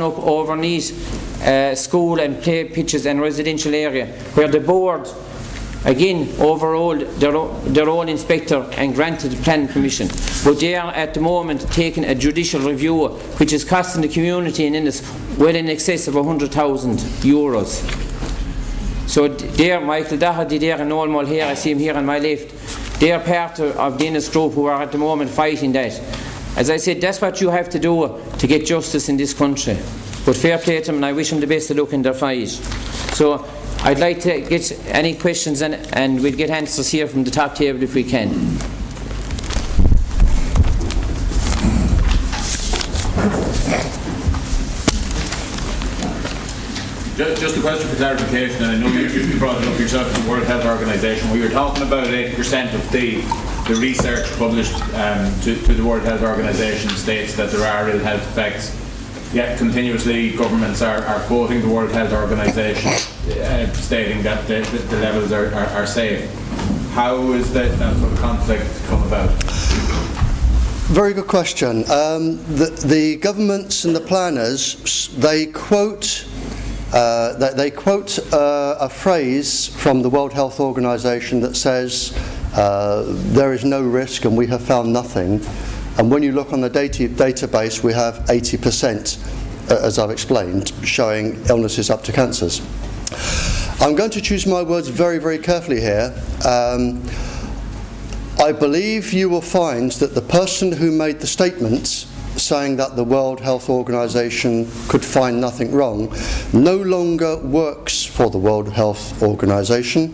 up overneath school and play pitches and residential area, where the board again overruled their own inspector and granted planning permission. But they are at the moment taking a judicial review which is costing the community in Ennis well in excess of €100,000. So there, Michael Doherty there and Noel Mulhare, I see him here on my left, they are part of the Ennis group who are at the moment fighting that. As I said, that's what you have to do to get justice in this country. But fair play to them, and I wish them the best of luck in their fight. So I'd like to get any questions, and we'll get answers here from the top table if we can. Just a question for clarification, and I know you brought it up yourself in the World Health Organization. We were talking about 80% of the research published to the World Health Organization states that there are ill health effects, yet continuously governments are quoting the World Health Organization stating that the levels are safe. How is that sort of conflict come about? Very good question. The governments and the planners, they quote a phrase from the World Health Organization that says there is no risk and we have found nothing. And when you look on the database, we have 80%, as I've explained, showing illnesses up to cancers. I'm going to choose my words very, very carefully here. I believe you will find that the person who made the statement saying that the World Health Organization could find nothing wrong no longer works for the World Health Organization.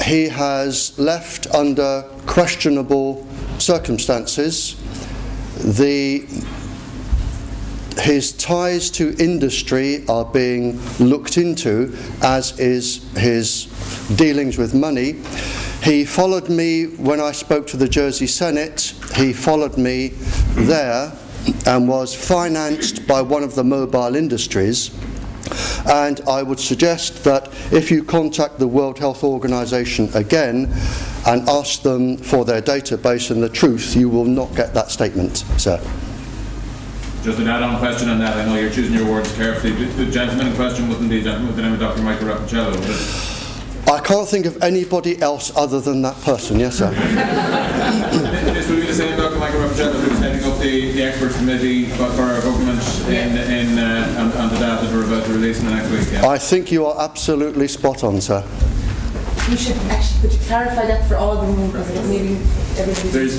He has left under questionable circumstances. His ties to industry are being looked into, as is his dealings with money. He followed me when I spoke to the Jersey Senate. He followed me there and was financed by one of the mobile industries. And I would suggest that if you contact the World Health Organization again and ask them for their database and the truth, you will not get that statement, sir. Just an add-on question on that. I know you're choosing your words carefully. The gentleman in question wouldn't be a gentleman with the name of Dr. Michael Rappacello, would it? I can't think of anybody else other than that person, yes sir. This will be the same Dr. Michael Rappacello who's heading up the expert committee for our government on the data that we're about to release in the next week, yeah? I think you are absolutely spot on, sir. You should actually, could you clarify that for all of them, because maybe everybody's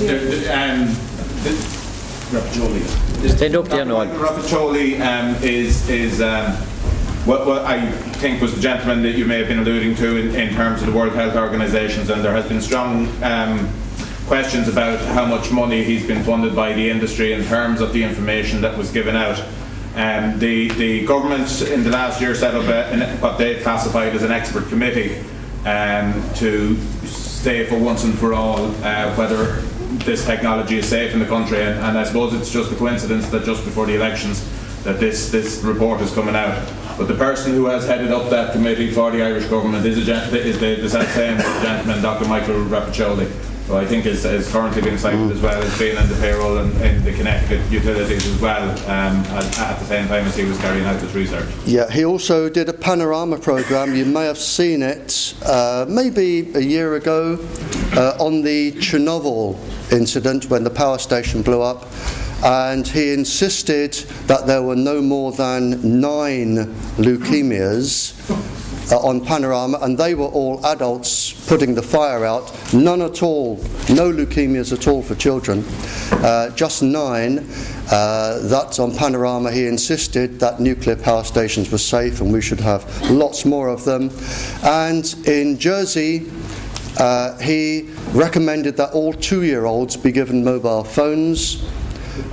Rappacello. Stand up there, Noel. Rappacello is what I think was the gentleman that you may have been alluding to in terms of the World Health Organizations, and there has been strong questions about how much money he's been funded by the industry in terms of the information that was given out. The government in the last year set up what they classified as an expert committee to say for once and for all whether this technology is safe in the country, and I suppose it's just a coincidence that just before the elections that this report is coming out. But the person who has headed up that committee for the Irish government is the same gentleman, Dr. Michael Rappacello, who I think is currently being cited as well as being in the payroll and in the Connecticut utilities as well, at the same time as he was carrying out this research. Yeah, he also did a panorama program. You may have seen it maybe a year ago on the Chernobyl incident when the power station blew up. And he insisted that there were no more than 9 leukemias on Panorama, and they were all adults putting the fire out. None at all, no leukemias at all for children, just 9. That's on Panorama. He insisted that nuclear power stations were safe and we should have lots more of them. And in Jersey, he recommended that all 2-year-olds be given mobile phones.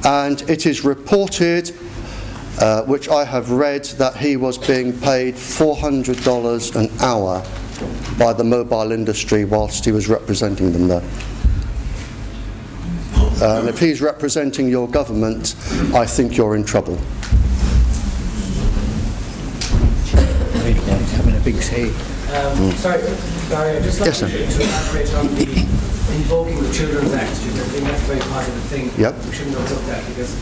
And it is reported, which I have read, that he was being paid $400 an hour by the mobile industry whilst he was representing them there. And if he's representing your government, I think you're in trouble. Having a big say. Sorry, Barry, I'd just like to elaborate on the invoking the Children's Act. I think that's a very positive thing. Yep. We shouldn't overlook that, because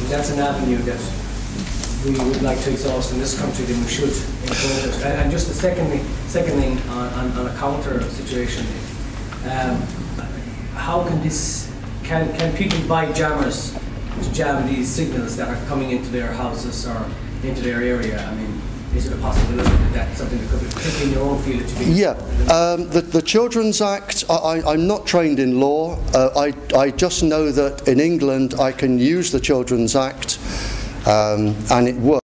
if that's an avenue that we would like to exhaust in this country, then we should impose it. And just the second thing on a counter situation, how can this, can people buy jammers to jam these signals that are coming into their houses or into their area? I mean, is it a possibility that that's something that could be, particularly in your own field, that you Yeah, the Children's Act, I'm not trained in law. I just know that in England I can use the Children's Act and it works.